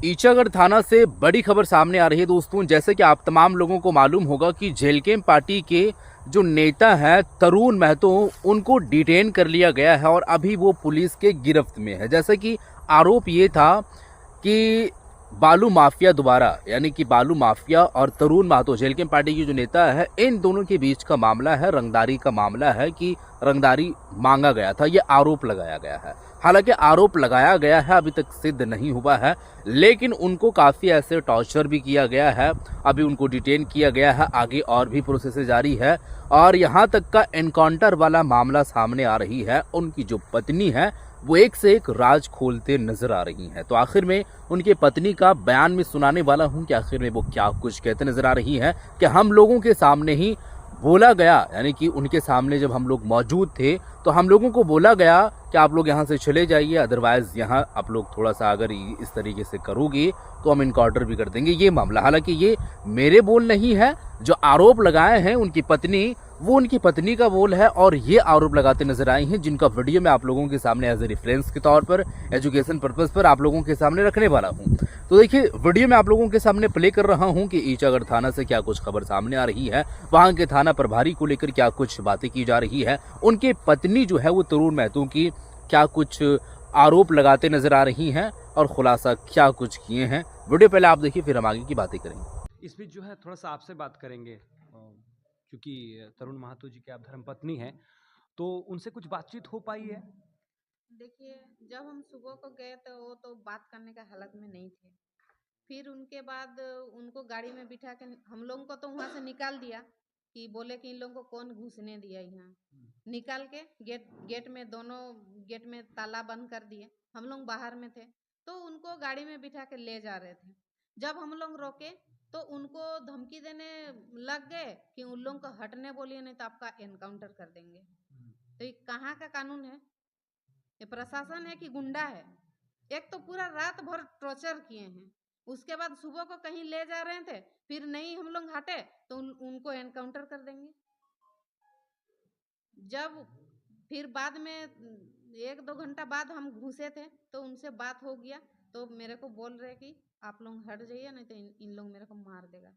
ईचागढ़ थाना से बड़ी खबर सामने आ रही है दोस्तों। जैसे कि आप तमाम लोगों को मालूम होगा कि झेलकेम पार्टी के जो नेता हैं तरुण महतो, उनको डिटेन कर लिया गया है और अभी वो पुलिस के गिरफ्त में है। जैसे कि आरोप ये था कि बालू माफिया दोबारा, यानी कि बालू माफिया और तरुण महतो झेलकेम पार्टी की जो नेता है, इन दोनों के बीच का मामला है, रंगदारी का मामला है कि रंगदारी मांगा गया था, ये आरोप लगाया गया है। हालांकि आरोप लगाया गया है, अभी तक सिद्ध नहीं हुआ है, लेकिन उनको काफ़ी ऐसे टॉर्चर भी किया गया है। अभी उनको डिटेन किया गया है, आगे और भी प्रोसेस जारी है और यहाँ तक का एनकाउंटर वाला मामला सामने आ रही है। उनकी जो पत्नी है वो एक से एक राज खोलते नजर आ रही हैं। तो आखिर में उनके पत्नी का बयान में सुनाने वाला हूं कि आखिर में वो क्या कुछ कहते नजर आ रही हैं कि हम लोगों के सामने ही बोला गया, यानी कि उनके सामने जब हम लोग मौजूद थे तो हम लोगों को बोला गया कि आप लोग यहाँ से चले जाइए, अदरवाइज यहाँ आप लोग थोड़ा सा अगर इस तरीके से करोगे तो हम इनकाउंटर भी कर देंगे, ये मामला। हालांकि ये मेरे बोल नहीं है, जो आरोप लगाए हैं उनकी पत्नी, वो उनकी पत्नी का बोल है और ये आरोप लगाते नजर आए हैं, जिनका वीडियो मैं आप लोगों के सामने एज ए रेफरेंस के तौर पर, एजुकेशन पर्पज पर आप लोगों के सामने रखने वाला हूं। तो देखिए, वीडियो में आप लोगों के सामने प्ले कर रहा हूं कि ईचागढ़ थाना से क्या कुछ खबर सामने आ रही है, वहां के थाना प्रभारी को लेकर क्या कुछ बातें की जा रही है, उनकी पत्नी जो है वो तरुण महतो की क्या कुछ आरोप लगाते नजर आ रही हैं और खुलासा क्या कुछ किए हैं। वीडियो पहले आप देखिए, फिर हम आगे की बातें करेंगे। इस बीच जो है थोड़ा सा आपसे बात करेंगे, क्योंकि तरुण महतो जी की आप धर्मपत्नी हैं, तो उनसे कुछ बातचीत हो पाई है? देखिए, जब हम सुबह को गए तो वो तो बात करने का हालत में नहीं थे। फिर उनके बाद उनको गाड़ी में बिठा के हम लोगों को तो वहाँ से निकाल दिया कि बोले कि इन लोगों को कौन घुसने दिया यहाँ। निकाल के गेट गेट में दोनों गेट में ताला बंद कर दिए। हम लोग बाहर में थे तो उनको गाड़ी में बिठा के ले जा रहे थे। जब हम लोग रोके तो उनको धमकी देने लग गए कि उन लोगों को हटने बोलिए, नहीं तो आपका एनकाउंटर कर देंगे। तो ये कहाँ का कानून है? ये प्रशासन है कि गुंडा है? एक तो पूरा रात भर टॉर्चर किए हैं, उसके बाद सुबह को कहीं ले जा रहे थे, फिर नहीं हम लोग हटे तो उनको एनकाउंटर कर देंगे। जब फिर बाद में 1-2 घंटा बाद हम घुसे थे तो उनसे बात हो गया, तो मेरे को बोल रहे कि आप लोग हट जाइए, नहीं तो इन लोग मेरे को मार देगा।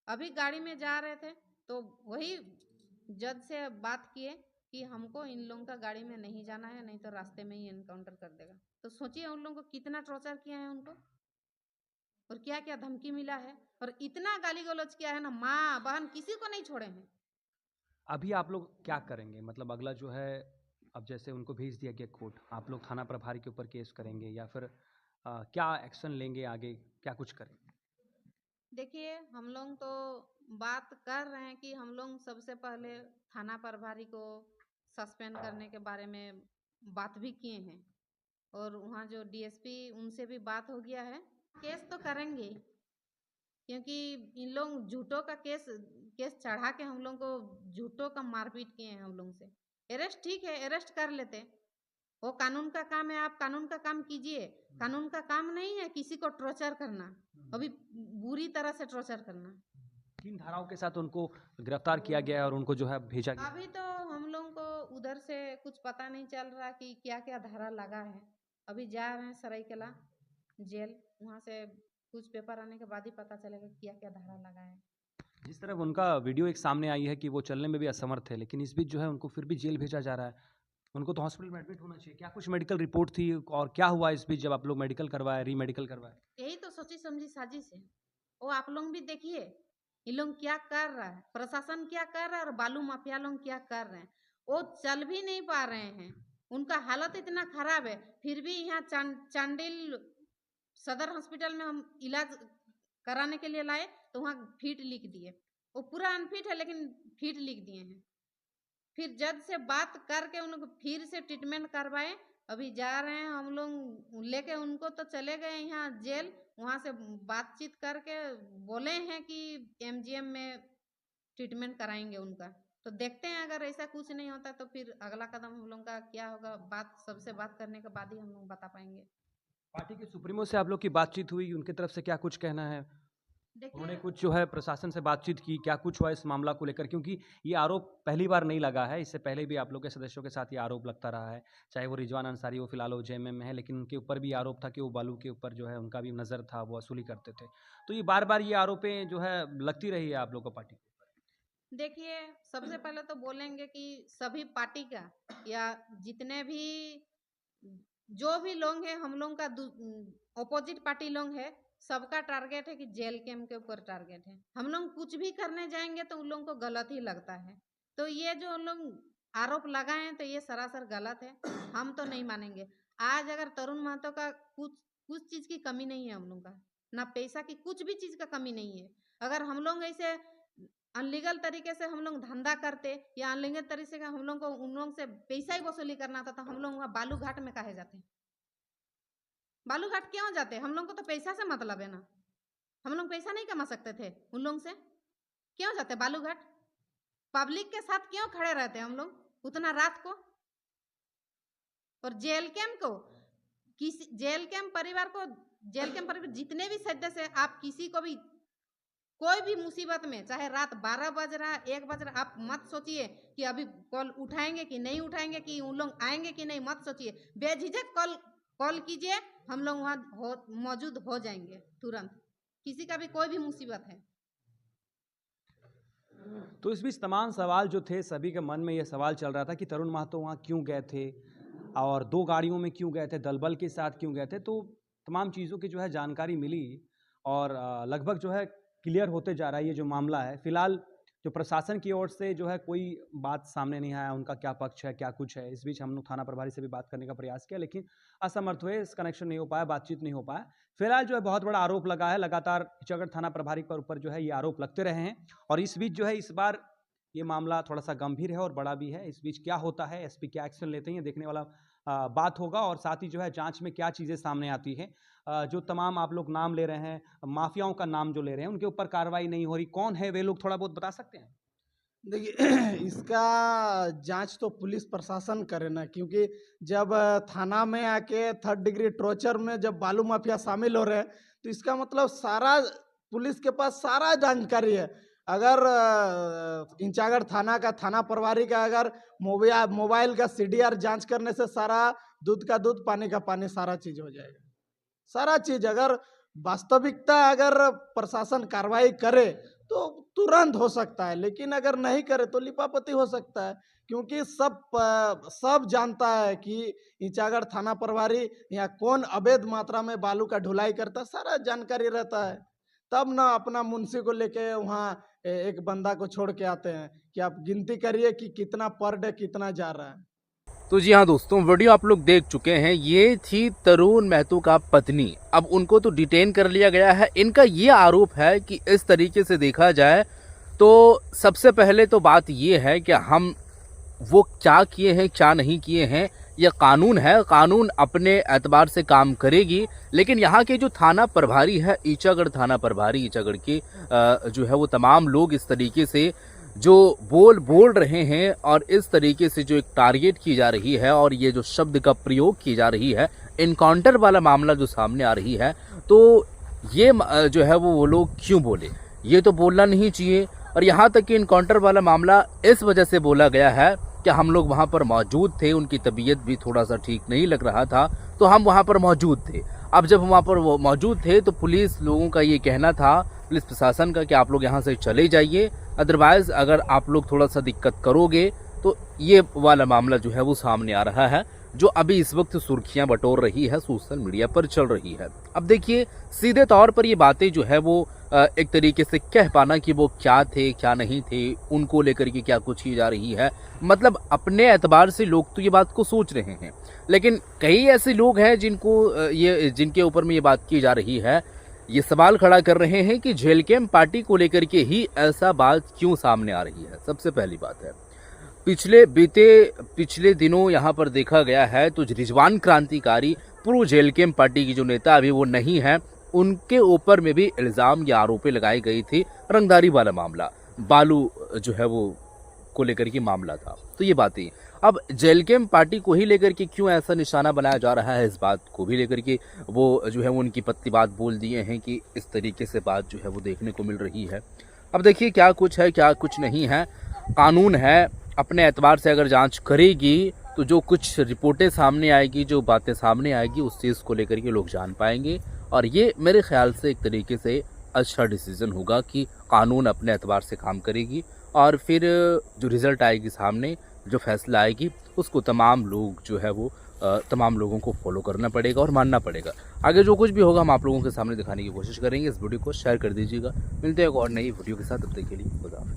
अभी गाड़ी में जा रहे थे तो वही जज से बात किए कि हमको इन लोगों का गाड़ी में नहीं जाना है, नहीं तो रास्ते में ही एनकाउंटर कर देगा। तो सोचिए उन लोगों को कितना टॉर्चर किया है उनको, और क्या क्या धमकी मिला है, और इतना गाली गलौज किया है ना, माँ बहन किसी को नहीं छोड़े हैं। अभी आप लोग क्या करेंगे? मतलब अगला जो है, अब जैसे उनको भेज दिया गया कोर्ट, आप लोग थाना प्रभारी के ऊपर केस करेंगे या फिर क्या एक्शन लेंगे आगे, क्या कुछ करेंगे? देखिए, हम लोग तो बात कर रहे हैं कि हम लोग सबसे पहले थाना प्रभारी को सस्पेंड करने के बारे में बात भी किए हैं, और वहाँ जो डीएसपी उनसे भी बात हो गया है। केस तो करेंगे, क्योंकि इन लोग झूठों का केस केस चढ़ा के हम लोग को झूठों का मारपीट किए हैं हम लोग से। अरेस्ट ठीक है, अरेस्ट कर लेते, वो कानून का काम है, आप कानून का काम कीजिए। कानून का काम नहीं है किसी को टॉर्चर करना, अभी बुरी तरह से टॉर्चर करना। किन धाराओं के साथ उनको गिरफ्तार किया गया है और उनको जो है भेजा गया? अभी तो हम लोगों को उधर से कुछ पता नहीं चल रहा कि क्या क्या धारा लगा है। अभी जा रहे हैं सरायकेला जेल, वहाँ से कुछ पेपर आने के बाद ही पता चलेगा क्या क्या धारा लगा है। जिस तरह उनका वीडियो एक सामने आई है कि वो चलने में भी असमर्थ है, लेकिन इस बीच जो है उनको फिर भी जेल भेजा जा रहा है। उनको तो हॉस्पिटल में एडमिट होना चाहिए। क्या कुछ मेडिकल रिपोर्ट थी और क्या हुआ इस बीच जब आप लोग मेडिकल करवाए, रीमेडिकल करवाए? यही तो सोची समझी साजिश है। वो आप लोग भी देखिए, ये लोग क्या कर रहा है, प्रशासन क्या कर रहा है और बालू माफिया लोग क्या कर रहे हैं। वो चल भी नहीं पा रहे हैं, उनका हालत इतना खराब है, फिर भी यहाँ चांडिल सदर हॉस्पिटल में हम इलाज कराने के लिए लाए तो वहाँ फिट लिख दिए। वो पूरा अनफिट है लेकिन फिट लिख दिए हैं। फिर जज से बात करके उनको फिर से ट्रीटमेंट करवाए। अभी जा रहे हैं हम लोग लेके उनको, तो चले गए यहाँ जेल, वहाँ से बातचीत करके बोले हैं कि एमजीएम में ट्रीटमेंट कराएंगे उनका। तो देखते हैं, अगर ऐसा कुछ नहीं होता तो फिर अगला कदम हम लोग का क्या होगा, बात सबसे बात करने के बाद ही हम लोग बता पाएंगे। पार्टी के सुप्रीमो से आप लोग की बातचीत हुई, उनकी तरफ से क्या कुछ कहना है? उन्होंने देखिए कुछ जो है प्रशासन से बातचीत की, क्या कुछ हुआ इस मामला को लेकर? क्योंकि ये आरोप पहली बार नहीं लगा है, इससे पहले भी आप लोग के सदस्यों के साथ ये आरोप लगता रहा है। चाहे वो रिजवान अंसारी, वो फिलहाल वो जेएमएम में है, लेकिन उनके ऊपर भी आरोप था कि वो बालू के ऊपर जो है उनका भी नज़र था, वो वसूली करते थे। तो ये बार-बार ये आरोपें जो है लगती रही है आप लोग को पार्टी को। देखिए, सबसे पहले तो बोलेंगे कि सभी पार्टी का या जितने भी जो भी लोग हैं हम लोग का अपोजिट पार्टी लोग है, सबका टारगेट है कि जेल कैंप के ऊपर टारगेट है। हम लोग कुछ भी करने जाएंगे तो उन लोगों को गलत ही लगता है। तो ये जो उन लोग आरोप लगाए हैं तो ये सरासर गलत है, हम तो नहीं मानेंगे। आज अगर तरुण महतो का कुछ कुछ चीज की कमी नहीं है हम लोग का, ना पैसा की कुछ भी चीज का कमी नहीं है। अगर हम लोग ऐसे अनलीगल तरीके से हम लोग धंधा करते या अनलीगल तरीके से हम लोग को उन लोग से पैसा ही वसूली करना था तो हम लोग वहाँ बालू घाट में काहे जाते? बालू घाट क्यों जाते? हम लोग को तो पैसा से मतलब है ना। हम लोग पैसा नहीं कमा सकते थे उन लोग से? क्यों जाते बालू घाट? पब्लिक के साथ क्यों खड़े रहते हम लोग उतना रात को? और जेल कैंप को किसी जेल कैंप परिवार को जेल कैंप परिवार जितने भी सदस्य आप किसी को भी कोई भी मुसीबत में चाहे रात 12 बज रहा 1 बज रहा आप मत सोचिए कि अभी कॉल उठाएंगे कि नहीं उठाएंगे कि उन लोग आएंगे कि नहीं, मत सोचिए। बेझिझक कॉल कीजिए, हम लोग वहाँ मौजूद हो जाएंगे तुरंत, किसी का भी कोई भी मुसीबत है। तो इस बीच तमाम सवाल जो थे सभी के मन में ये सवाल चल रहा था कि तरुण महतो वहाँ क्यों गए थे और 2 गाड़ियों में क्यों गए थे, दलबल के साथ क्यों गए थे। तो तमाम चीज़ों की जो है जानकारी मिली और लगभग जो है क्लियर होते जा रहा है ये जो मामला है। फिलहाल जो प्रशासन की ओर से जो है कोई बात सामने नहीं आया, उनका क्या पक्ष है, क्या कुछ है। इस बीच हम लोग थाना प्रभारी से भी बात करने का प्रयास किया, लेकिन असमर्थ हुए, इस कनेक्शन नहीं हो पाया, बातचीत नहीं हो पाया। फिलहाल जो है बहुत बड़ा आरोप लगा है, लगातार ईचागढ़ थाना प्रभारी पर ऊपर जो है ये आरोप लगते रहे हैं और इस बीच जो है इस बार ये मामला थोड़ा सा गंभीर है और बड़ा भी है। इस बीच क्या होता है, एसपी क्या एक्शन लेते हैं, ये देखने वाला बात होगा और साथ ही जो है जांच में क्या चीज़ें सामने आती हैं। जो तमाम आप लोग नाम ले रहे हैं, माफियाओं का नाम जो ले रहे हैं, उनके ऊपर कार्रवाई नहीं हो रही, कौन है वे लोग, थोड़ा बहुत बता सकते हैं? देखिए इसका जांच तो पुलिस प्रशासन करे ना, क्योंकि जब थाना में आके 3rd डिग्री टॉर्चर में जब बालू माफिया शामिल हो रहे हैं तो इसका मतलब सारा पुलिस के पास सारा जानकारी है। अगर ईचागढ़ थाना का थाना प्रभारी का अगर मोबाइल का CDR जांच करने से सारा दूध का दूध पानी का पानी सारा चीज हो जाएगा। सारा चीज अगर वास्तविकता अगर प्रशासन कार्रवाई करे तो तुरंत हो सकता है, लेकिन अगर नहीं करे तो लिपापति हो सकता है, क्योंकि सब जानता है कि ईचागढ़ थाना प्रभारी या कौन अवैध मात्रा में बालू का ढुलाई करता है, सारा जानकारी रहता है। तब ना अपना मुंशी को लेके वहाँ एक बंदा को छोड़ के आते हैं कि आप गिनती करिए कि कितना पर डे कितना जा रहा है। तो जी हाँ दोस्तों, वीडियो आप लोग देख चुके हैं। ये थी तरुण महतो का पत्नी। अब उनको तो डिटेन कर लिया गया है। इनका ये आरोप है कि इस तरीके से देखा जाए तो सबसे पहले तो बात ये है कि हम वो क्या किए हैं क्या नहीं किए हैं, यह कानून है, कानून अपने एतबार से काम करेगी। लेकिन यहाँ के जो थाना प्रभारी है, ईचागढ़ थाना प्रभारी ईचागढ़ के जो है वो तमाम लोग इस तरीके से जो बोल रहे हैं और इस तरीके से जो एक टारगेट की जा रही है और ये जो शब्द का प्रयोग की जा रही है, इनकाउंटर वाला मामला जो सामने आ रही है, तो ये जो है वो लोग क्यों बोले, ये तो बोलना नहीं चाहिए। और यहाँ तक कि इनकाउंटर वाला मामला इस वजह से बोला गया है कि हम लोग वहाँ पर मौजूद थे, उनकी तबीयत भी थोड़ा सा ठीक नहीं लग रहा था तो हम वहाँ पर मौजूद थे। अब जब हम वहाँ पर वो मौजूद थे तो पुलिस लोगों का ये कहना था, पुलिस प्रशासन का, कि आप लोग यहाँ से चले जाइए, अदरवाइज अगर आप लोग थोड़ा सा दिक्कत करोगे तो ये वाला मामला जो है वो सामने आ रहा है, जो अभी इस वक्त सुर्खियां बटोर रही है, सोशल मीडिया पर चल रही है। अब देखिए सीधे तौर पर ये बातें जो है वो एक तरीके से कह पाना कि वो क्या थे क्या नहीं थे, उनको लेकर के क्या कुछ की जा रही है, मतलब अपने एतबार से लोग तो ये बात को सोच रहे हैं, लेकिन कई ऐसे लोग हैं जिनके ऊपर में ये बात की जा रही है, ये सवाल खड़ा कर रहे हैं कि जेल कैंप पार्टी को लेकर के ही ऐसा बात क्यों सामने आ रही है। सबसे पहली बात है, पिछले दिनों यहाँ पर देखा गया है तो रिजवान क्रांतिकारी पूर्व जेल कैंप पार्टी की जो नेता अभी वो नहीं है, उनके ऊपर में भी इल्ज़ाम या आरोपें लगाई गई थी। रंगदारी वाला मामला, बालू जो है वो को लेकर के मामला था। तो ये बातें अब जेलकेम पार्टी को ही लेकर के क्यों ऐसा निशाना बनाया जा रहा है, इस बात को भी लेकर के वो जो है वो उनकी पत्नी बात बोल दिए हैं कि इस तरीके से बात जो है वो देखने को मिल रही है। अब देखिए क्या कुछ है क्या कुछ नहीं है, कानून है, अपने एतबार से अगर जांच करेगी तो जो कुछ रिपोर्टें सामने आएगी, जो बातें सामने आएगी, उस चीज़ को लेकर के लोग जान पाएंगे। और ये मेरे ख्याल से एक तरीके से अच्छा डिसीज़न होगा कि कानून अपने एतबार से काम करेगी और फिर जो रिज़ल्ट आएगी सामने, जो फैसला आएगी, उसको तमाम लोग जो है वो तमाम लोगों को फॉलो करना पड़ेगा और मानना पड़ेगा। आगे जो कुछ भी होगा हम आप लोगों के सामने दिखाने की कोशिश करेंगे। इस वीडियो को शेयर कर दीजिएगा। मिलते हैं एक और नई वीडियो के साथ, तब तक के लिए खुदा हाफिज़।